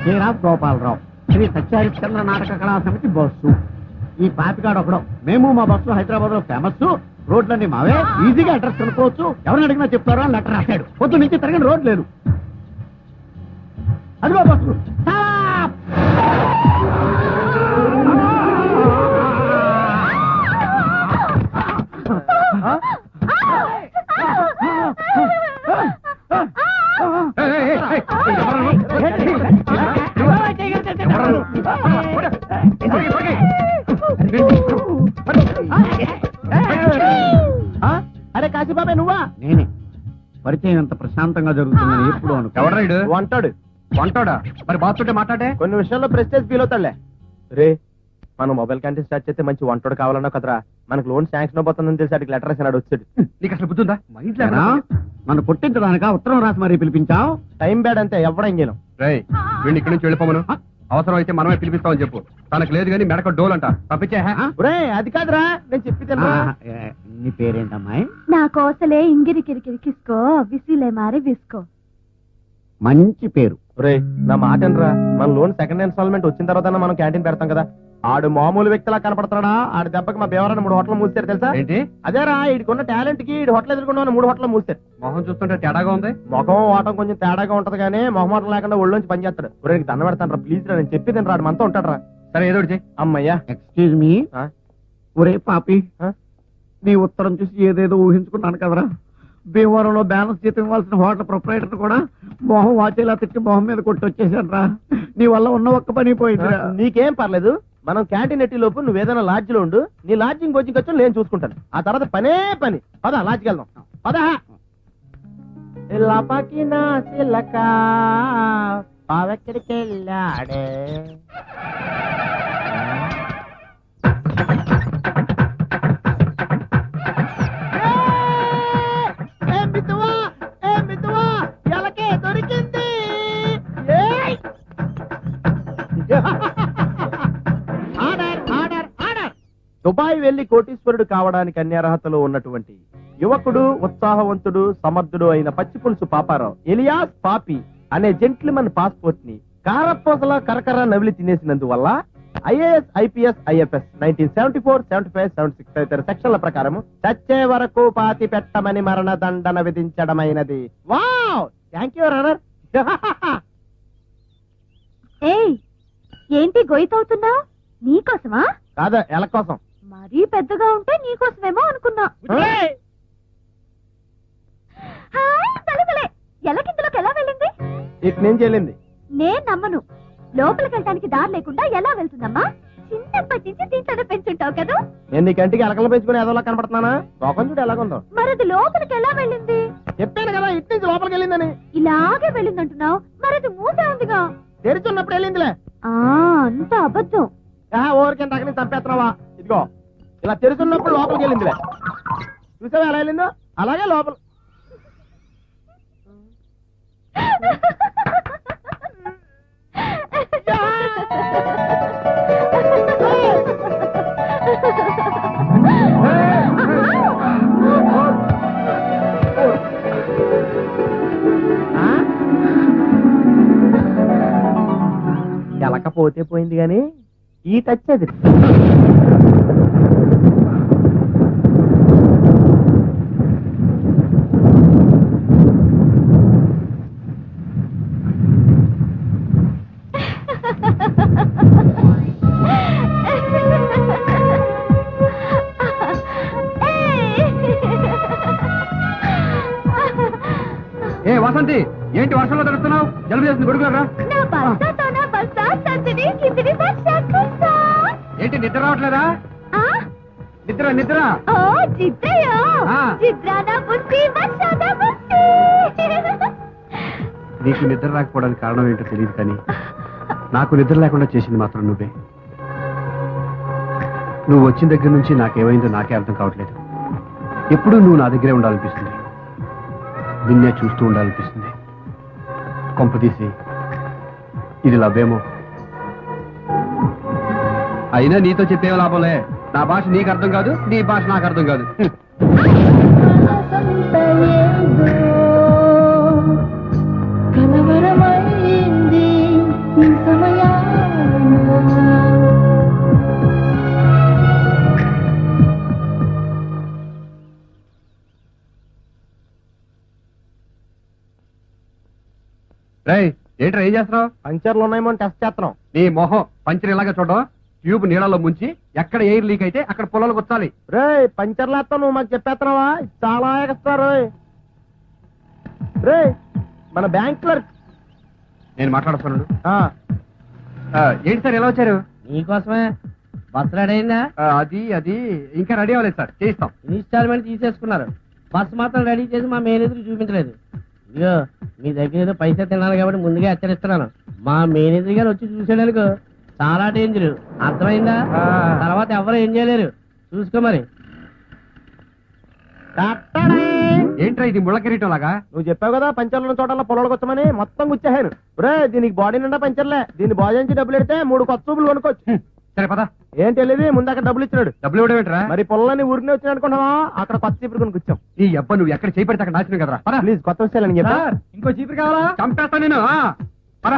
శ్రీరామ్ గోపాలరావు, శ్రీ సత్యహరిశ్చంద్ర నాటక కళా సమితి బస్సు. ఈ పాపికాడు ఒకడు. మేము మా బస్సు హైదరాబాద్ లో ఫేమస్. రోడ్లన్నీ మావే, ఈజీగా అడ్రస్ కనుక్కోవచ్చు. ఎవరిని అడిగినా చెప్తారో అని లెటర్ రాశాడు. పొద్దు నుంచి తిరగని రోడ్ లేదు. అదిగో బస్సు. అరే కాశీబాబే నువ్వా? నేనే. పరిచయం ఎంత ప్రశాంతంగా జరుగుతుందని ఎప్పుడు ఎవడు వంటాడు వంటాడా? మరి బాత్తుంటే మాట్లాడే కొన్ని విషయాల్లో ప్రెస్టేజ్ ఫీల్ అవుతాడులే. రే మనం మొబైల్ క్యాంటీన్ స్టార్ట్ చేస్తే మంచి వంటోడు కావాలన్నా కదరా. మనకు లోన్ శాంక్షన్ అవుతుందని తెలిసి అడిగి లెటర్ రాసినాడు వచ్చాడు. నీకు అసలు బుద్ధుందా? నన్ను పుట్టించడానిక ఉత్తరం రాసి మరీ పిలిపించావు? టైం బ్యాడ్ అంతే ఎవడం చేయను. రేయ్ వీడిని ఇక్కడి నుంచి వెళ్ళిపోమను. అవసరం అయితే మనమే పిలిపిస్తామని చెప్పు. తనకు లేదు కానీ మెడక డోల్ అంట. పంపించే. అది కాదురా నేను చెప్పి. నీ పేరేంటమ్మాయి? నా కోసలే ఇంగిరి కిరికిరికిసుకో విసిలే మారి విసుకో. మంచి పేరు. రే నా మాట రా, మన లోన్ సెకండ్ ఇన్స్టాల్మెంట్ వచ్చిన తర్వాత మనం క్యాంటీన్ పెడతాం కదా. ఆడు మామూలు వ్యక్తిలా కనపడతాడా? ఆడి దెబ్బకి మా బేవరాన్ని 3 హోటల్ మూసారు తెలుసా? ఏంటి? అదేరా ఈడికున్న టాలెంట్ కి హోటల్ ఎదుర్కొన్న 3 హోటల్ మూసారు. మొహం చూస్తుంటే తేడాగా ఉంది. ముఖం ఓటం కొంచెం తేడాగా ఉంటది కానీ మొహమాటం లేకుండా ఒళ్ళోంచి పని చేస్తాడు. నీకు దండ పెడతాను రా ప్లీజ్ రా. నేను చెప్పి రాడు మనతో ఉంటాడు రా. సరే ఏదో చెయ్యి. అమ్మయ్యా. Excuse me. ఒరే పాపి, నీ ఉత్తరం చూసి ఏదేదో ఊహించుకున్నాను కదరా. భీమవరంలో బ్యాలెన్స్ జీతం ఇవ్వాల్సిన హోటల్ ప్రొపరేటర్ కూడా మొహం వాచేలా తిట్టి మొహం మీద కొట్టి వచ్చేసాను రా. నీ వల్ల ఉన్న ఒక్క పని పోయింది. నీకేం పర్లేదు, మనం క్యాంటీన్ ఎట్టి లోపు నువ్వు ఏదైనా లాడ్జ్ లో ఉండు. నీ లాడ్జింగ్ కోచింగ్ వచ్చి నేను చూసుకుంటాను. ఆ తర్వాత పనే పని. పద లాడ్జ్కి వెళ్దాం. పద. పావెక్కడికి వెళ్ళాడే. దొరికింది. దుబాయ్ వెళ్లి కోటీశ్వరుడు కావడానికి అన్ని అర్హతలు ఉన్నటువంటి యువకుడు, ఉత్సాహవంతుడు, సమర్థుడు అయిన పచ్చిపులుసు పాపారావు ఎలియాస్ పాపి అనే జెంట్లిమన్ పాస్పోర్ట్ ని కారపోసలా కరకర నవిలి తినేసినందువల్ల ఐఏఎస్, ఐపీఎస్, ఐఎఫ్ఎస్ 1974, 75, 76 తదితర సెక్షన్ల ప్రకారం చచ్చే వరకు పాతి పెట్టమని మరణ దండన విధించడమైనది. Wow, thank you runner. ఏంటి గొయ్యతవుతున్నావు? నీకోసమా? కాదా ఎల కోసం. మరీ పెద్దగా ఉంటే నీకోసమేమో అనుకున్నా. ఎలకిందులోకి ఎలా వెళ్ళింది? ఇటు నుంచి వెళ్ళింది. నేను నమ్మను. లోపలికి వెళ్ళడానికి దారి లేకుండా ఎలా వెళ్తుందమ్మా? చిన్నప్పటి నుంచి దీంట్లోనే పెంచుంటావు కదా. నేను నీ కంటికి ఎలకలు పెంచుకుని ఏదోలా కనపడుతున్నానా? లోపల చూడు ఎలాగుందో. మరి అది లోపలికి ఎలా వెళ్ళింది? చెప్పాను కదా ఇటు నుంచి లోపలికి వెళ్ళిందని. ఇలాగే వెళ్ళిందంటున్నావు. మరి అది మూసే ఉందిగా. తెరిచున్నప్పుడు వెళ్ళిందిలే. అంత అబద్ధం. ఊరికే తగ్గని చంపేస్తున్నావా? ఇదిగో ఇలా తెరుచున్నప్పుడు లోపలికి వెళ్ళిందిలే. చూసావా ఎలా వెళ్ళిందో? అలాగే లోపల. ఎలకపోతే పోయింది గాని ఈ టచ్ అది. ఏ వసంతి, ఏంటి వర్షంలో తడుస్తున్నావు? జలుబు చేస్తుంది కొడుకురా. ఏంటి నిద్ర రావట్లేదా? నిద్ర నిద్ర. నీకు నిద్ర రాకపోవడానికి కారణం ఏంటో తెలియదు కానీ నాకు నిద్ర లేకుండా చేసింది మాత్రం నువ్వే. నువ్వు వచ్చిన దగ్గర నుంచి నాకేమైందో నాకే అర్థం కావట్లేదు. ఎప్పుడూ నువ్వు నా దగ్గరే ఉండాలనిపిస్తుంది. నిన్నే చూస్తూ ఉండాలనిపిస్తుంది. కొంపదీసి ఇది లవ్వేమో. అయినా నీతో చెప్పే లాభంలే. నా భాష నీకు అర్థం కాదు, నీ భాష నాకు అర్థం కాదు. కలవరమైంది రేయ్ ఏంట్రా ఏం చేస్తున్నావు? పంచర్లు ఉన్నాయేమో అని టెస్ట్ చేస్తున్నాం. నీ మొహం పంచర్ ఇలాగా చూడడం, ట్యూబ్ నీళ్ళలో ముంచి ఎక్కడ ఎయిర్ లీక్ అయితే అక్కడ పొలాలకు వచ్చాలి. రే పంచర్లు వేస్తావు నువ్వు మాకు చెప్పేస్తున్నావా? చాలా ఎక్స్ట్రా రే. మన బ్యాంక్ క్లర్క్. నేను మాట్లాడుతున్నాను. ఆ, ఏంటి సార్ ఎలా వచ్చారు? నీకోసమే బస్ రెడీ అయిందా? అది అది ఇంకా రెడీ అవ్వలేదు సార్, చేయిస్తాం. ఇన్స్టాల్మెంట్ తీసేసుకున్నారు, బస్ మాత్రం రెడీ చేసి మా మేనేజర్ చూపించలేదు. ఇదిగో మీ దగ్గర ఏదో పైసా తినాలి కాబట్టి ముందుగా హెచ్చరిస్తున్నాను. మా మేనేజర్ గారు వచ్చి చూసేందుకు చాలా డేంజర్, అర్థమైందా? తర్వాత ఎవరు ఏం చేయలేరు, చూసుకో మరి. టట్టడే. ఏంట్రా ఇది ముళ్ళ కిరీటం లాగా? నువ్వు చెప్పావు కదా పంచర్ల చోటల్లో పొలాలకు వచ్చామని, మొత్తం గుచ్చాను. రే దీనికి బాడీ నిండా పంచర్లే, దీన్ని బాగు చేయించి డబ్బులు పెడితే 3 కొత్త చూపులు కొనుక్కోవచ్చు. సరే పద. ఏంటి వెళ్ళేది? ముందు అక్కడ డబ్బులు ఇచ్చినాడు. డబ్బులు ఇవ్వడం ఏంట్రా? మరి పొలాన్ని ఊరినే వచ్చిన అనుకున్నావా? అక్కడ కొత్త చీపురు కొనుక్కొచ్చాం. ఈ అబ్బా నువ్వు ఎక్కడ చేపడితే అక్కడ నాశనం కదరా. పద. ప్లీజ్ కొత్త విషయాలని చెప్పా. ఇంకో చీపురు కావాలా? చంపేస్తా నేను. పద.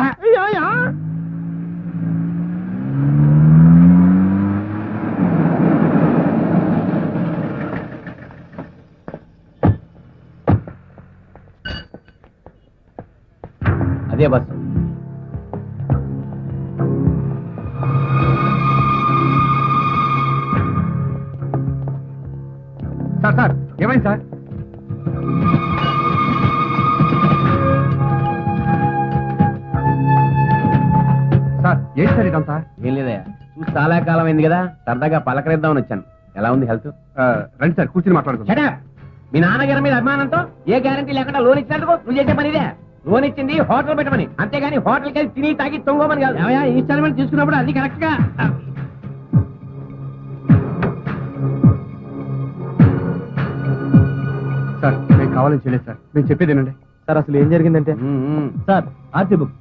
అదే బస్సు. సార్ సార్ ఏమైంది సార్? సార్ ఏంటి సార్ ఇదంతా? ఏం లేదయ్యా, చూసి చాలా కాలం అయింది కదా, సరదాగా పలకరిద్దామని వచ్చాను. ఎలా ఉంది హెల్త్? రండి సార్ కూర్చుని మాట్లాడుకుందాం. మీ నాన్నగారి మీద అభిమానంతో ఏ గ్యారంటీ లేకుండా లోన్ ఇచ్చినందుకు నువ్వు చేసే పని ఇదే. లోన్ ఇచ్చింది హోటల్ పెట్టమని, అంతేగాని హోటల్కి వెళ్ళి తిని తాగి తొంగమని కాదు. ఇన్స్టాల్మెంట్ తీసుకున్నప్పుడు అది కరెక్ట్ గా. సార్ మేము కావాలని చేయలేదు సార్, మేము చెప్పేదేనండి. సార్ అసలు ఏం జరిగిందంటే, sir RC book.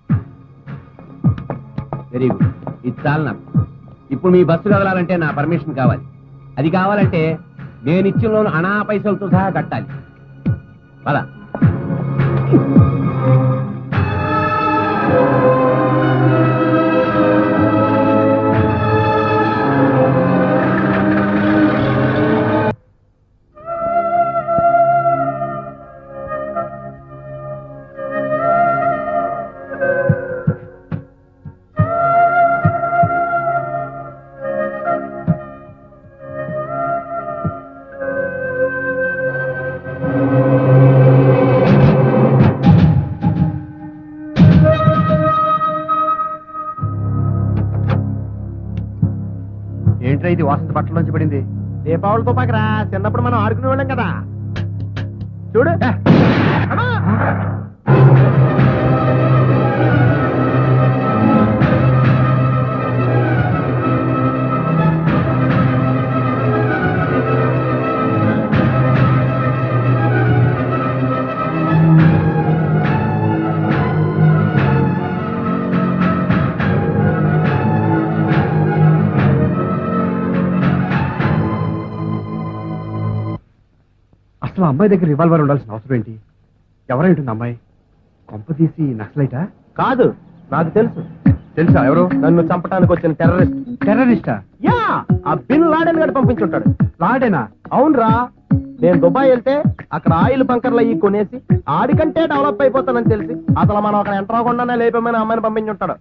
Very good, ఇది చాలు నాకు. ఇప్పుడు మీ బస్సు కదలాలంటే నా పర్మిషన్ కావాలి. అది కావాలంటే నేను ఇచ్చిన లోన్ అనా పైసలతో సహా కట్టాలి. పద. ఏంట్రా ఇది వాసంత బట్టలోంచి పడింది? దీపావళితో పాకరా, చిన్నప్పుడు మనం ఆడుకునే వాళ్ళం కదా. చూడు. అసలు ఆ అమ్మాయి దగ్గర రివాల్వర్ ఉండాల్సిన అవసరం ఏంటి? ఎవరై ఉంటుంది అమ్మాయి? కొంప తీసి నక్సలైటా? కాదు, నాకు తెలుసు. తెలుసా ఎవరు? నన్ను చంపడానికి వచ్చిన టెర్రరిస్ట్. టెర్రరిస్టా? యా, ఆ బిన్ లాడెన్ గడు పంపించుంటాడు. లాడేనా? అవునరా, నేను దుబాయ్ వెళ్తే అక్కడ ఆయిల్ బంకర్లు అయ్యి కొనేసి ఆడికంటే డెవలప్ అయిపోతానని తెలిసి అసలు మనం అక్కడ ఎంటర్ అవ్వకుండానే లేపమని అమ్మాయిని పంపించుంటాడు.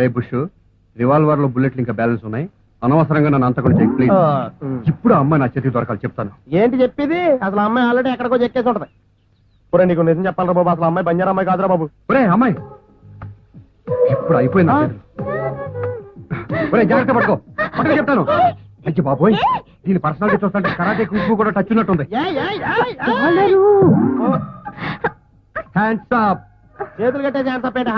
రే బుష్, రివాల్వర్ లో బుల్లెట్లు ఇంకా బ్యాలెన్స్ ఉన్నాయి, అనవసరంగా నన్ను అంతకుండా చెక్ ప్లీజ్. ఇప్పుడు ఆ అమ్మాయి నా చేతికి దొరకాలి, చెప్తాను. ఏంటి చెప్పేది? అసలు అమ్మాయి ఆల్రెడీ ఎక్కడికో చెక్కేసి ఉంటది. ఇప్పుడు నీకు నిజం చెప్పాలరా బాబు, అసలు అమ్మాయి బంజారా అమ్మాయి కాదురా బాబు. ఒరే అమ్మాయి ఇప్పుడు అయిపోయింది నా చేతిలో. ఒరే జాగ్రత్త పట్టుకో, పట్టుకో చెప్తాను. అయ్యి బాబోయ్, దీని పర్సనాలిటీ చూస్తుంటే కరాటే కుంకు కూడా టచ్ ఉన్నట్టుంది. Hands up. చేతులు కట్టేసి అంత పేట.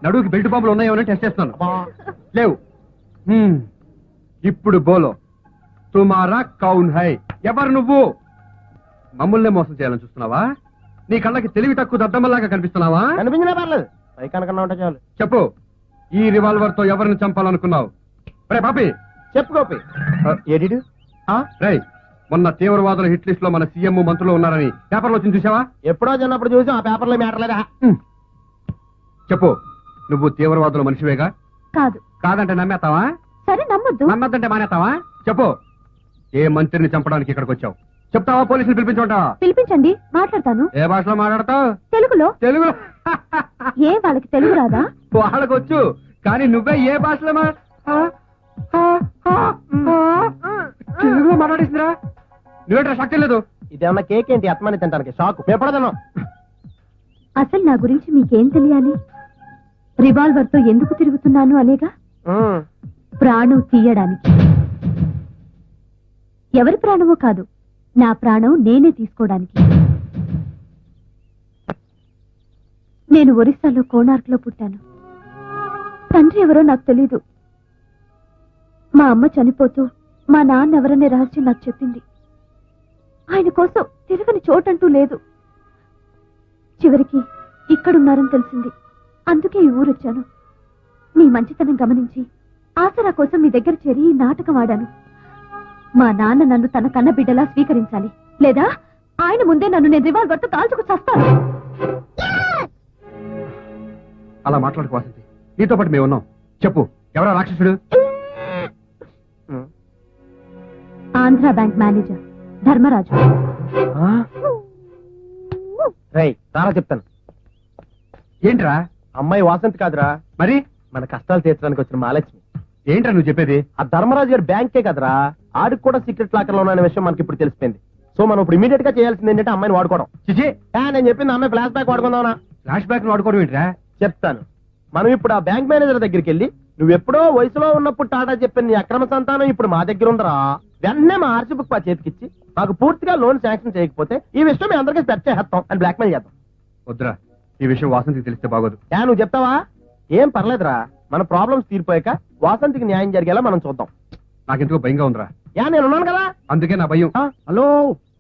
నడువుకి బెల్ట్ బాంబులు ఉన్నాయో టెస్ట్ చేస్తున్నాను. లేవు. ఇప్పుడు బోలో, తుమారా కౌన్ హై? ఎవరు నువ్వు? మమ్మల్నే మోసం చేయాలని చూస్తున్నావా? నీ కళ్ళకి తెలివి తక్కువ దద్దమ్మలాగా కనిపిస్తున్నావా? కనిపించినా పర్లేదు, పై కనకన్నా ఉంటే చాలు. చెప్పు, ఈ రివాల్వర్ తో ఎవరిని చంపాలనుకున్నావు? రే పాపి చెప్పు గోపి. ఏడిడు? రే, మొన్న తీవ్రవాదుల హిట్ లిస్ట్ లో మన సీఎం మంత్రులు ఉన్నారని పేపర్లో వచ్చింది, చూసావా? ఎప్పుడో చిన్నప్పుడు చూసి ఆ పేపర్లో మ్యాటర్ లేదా? చెప్పు, నువ్వు తీవ్రవాదుల మనిషివేగా? కాదు. కాదంటే నమ్మేస్తావా? సరే నమ్మొద్దు. నమ్మద్దంటే మానేస్తావా? చెప్పు, ఏ మంత్రిని చంపడానికి ఇక్కడికి వచ్చావు? చెప్తావా పోలీసులు పిలిపించుకుంటావా? పిలిపించండి, మాట్లాడతాను. ఏ భాషలో మాట్లాడతావు? తెలుగులో. తెలుగులో. ఏ వాళ్ళకి తెలుగు రాదా? వాళ్ళకొచ్చు, కానీ నువ్వే ఏ భాషలో తెలుగులో మాట్లాడేసిందిరా. నువ్వేంట్రా శక్తి లేదు? ఇదేమన్నా కేక్ ఏంటి అత్మని తింటానికి? షాక్ ఎప్పుడదను. అసలు నా గురించి మీకేం తెలియాలి? రివాల్వర్ తో ఎందుకు తిరుగుతున్నాను అనేగా? ప్రాణం తీయడానికి. ఎవరి ప్రాణమో కాదు, నా ప్రాణం నేనే తీసుకోవడానికి. నేను ఒరిస్సాలో కోణార్క్ లో పుట్టాను. తండ్రి ఎవరో నాకు తెలీదు. మా అమ్మ చనిపోతూ మా నాన్న ఎవరనే రహస్యం నాకు చెప్పింది. ఆయన కోసం తిరగని చోటంటూ లేదు. చివరికి ఇక్కడున్నారని తెలిసింది. అందుకే ఈ ఊరొచ్చాను. మీ మంచితనం గమనించి ఆసరా కోసం మీ దగ్గర చేరి ఈ నాటకం ఆడాను. మా నాన్న నన్ను తన కన్న బిడ్డలా స్వీకరించాలి, లేదా ఆయన ముందే నన్ను నేను రివాల్వర్తో కాల్చుకు చస్తాను. అలా మాట్లాడుకో వాసంతి, నీతో పాటు మేము ఉన్నాం. చెప్పు, ఎవరా రాక్షసుడు? Andhra bank manager Dharmaraju. రై రారా చెప్తాను. ఏంట్రా? అమ్మాయి వాసంతి కాదురా, మరి మన కష్టాలు తీర్చడానికి వచ్చిన మహాలక్ష్మి. ఏంట్రా నువ్వు చెప్పేది? ఆ ధర్మరాజు గారి బ్యాంకే కదరా, ఆడికి కూడా సీక్రెట్ లాకర్ లో ఉన్న విషయం మనకి ఇప్పుడు తెలిసిపోయింది. సో మనం ఇప్పుడు ఇమీడియట్ గా చేయాల్సింది ఏంటంటే అమ్మాయిని వాడుకోవడం. చిచి, నేను చెప్పింది అమ్మాయి ఫ్లాష్ బ్యాక్ వాడుకుందామనా? ఫ్లాష్ బ్యాక్ వాడుకోవడం ఏంట్రా? చెప్తాను. మనం ఇప్పుడు ఆ బ్యాంక్ మేనేజర్ దగ్గరికి వెళ్ళి, నువ్వెప్పుడో వయసులో ఉన్నప్పుడు టాటా చెప్పిన నీ అక్రమ సంతానం ఇప్పుడు మా దగ్గర ఉందరా, వెంటనే మా ఆర్సీ బుక్ మా చేతికిచ్చి మాకు పూర్తిగా లోన్ శాంక్షన్ చేయకపోతే ఈ విషయం మేము అందరికీ సెట్ చేస్తాం అని బ్లాక్మెయిల్ చేద్దాం. వద్దురా, ఈ విషయం వాసంతికి తెలిస్తే బాగోదు. నువ్వు చెప్తావా? ఏం పర్లేదురా, మన ప్రాబ్లమ్స్ తీరిపోయాక వాసంతికి న్యాయం జరిగేలా మనం చూద్దాం. నాకెందుకో భయంగా ఉందిరా. నేను ఉన్నాను కదా. అందుకే నా భయం. హలో,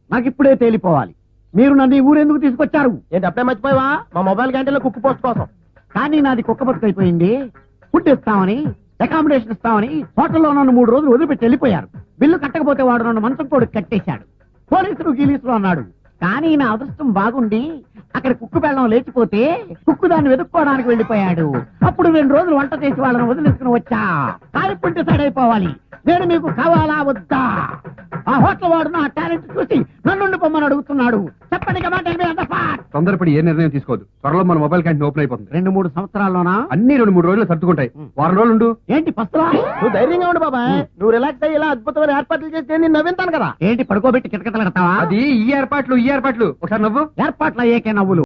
నాకు ఇప్పుడే తేలిపోవాలి. మీరు నన్ను ఈ ఊరెందుకు తీసుకొచ్చారు? ఏంటి అప్పుడే మర్చిపోయావా? మా మొబైల్ క్యాంటీన్లో కుక్ పోస్ట్ కోసం. కానీ నాది కుక్క బతుకైపోయింది. ఫుడ్ ఇస్తామని, అకామిడేషన్ ఇస్తామని హోటల్లో నన్ను 3 రోజులు వదిలిపెట్టి వెళ్ళిపోయారు. బిల్లు కట్టకపోతే వాడు నన్ను మంచం తోడు కట్టేశాడు. పోలీసులు గీలీసులు అన్నాడు. కానీ నా అదృష్టం బాగుండి అక్కడ కుక్కు బెల్లం లేచిపోతే కుక్కు దాన్ని వెతుక్కోవడానికి వెళ్ళిపోయాడు. అప్పుడు 2 రోజులు వంట చేసి వాళ్ళని వదిలేసుకుని వచ్చా. కాలిపుంటి సైడ్ అయిపోవాలి. నేను మీకు కావాలా వద్దా? ఆ హోటల్ వాడు నా టాలెంట్ చూసి నన్ను పొమ్మని అడుగుతున్నాడు. చెప్పండి కదా. తొందరపడి ఏ నిర్ణయం తీసుకోవద్దు. త్వరలో మన మొబైల్ క్యాంటీన్ ఓపెన్ అయిపోతుంది. 2-3 సంవత్సరాల్లోనా? అన్ని 2-3 రోజులు సర్దుకుంటాయి. వారం రోజులు ఉండు. ఏంటి పస్తులా? నువ్వు ధైర్యంగా ఉండు బాబాయ్. నువ్వు రిలాక్స్ అయ్యి ఇలా అద్భుతమైన ఏర్పాట్లు చేస్తే నేను నవ్వింతాను కదా. ఏంటి పడుకోబెట్టి కిటకిటలు కడతావా? అది ఈ ఏర్పాట్లు ఒకసారి నవ్వు. ఏర్పాట్లు అయ్యాకే నవ్వులు.